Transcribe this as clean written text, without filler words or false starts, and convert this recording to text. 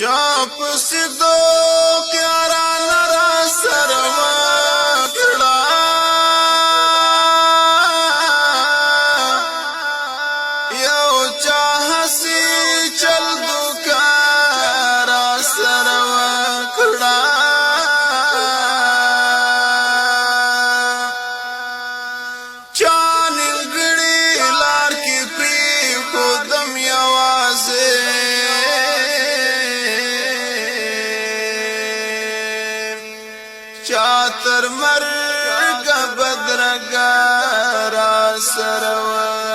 چاپ سدو پیاران را سروا کړه یو چا حسی چل دوکا را سروا کړه چا نیمګړي لار کې پری خودم یوازې چاتر مرګ بدرګا را سروا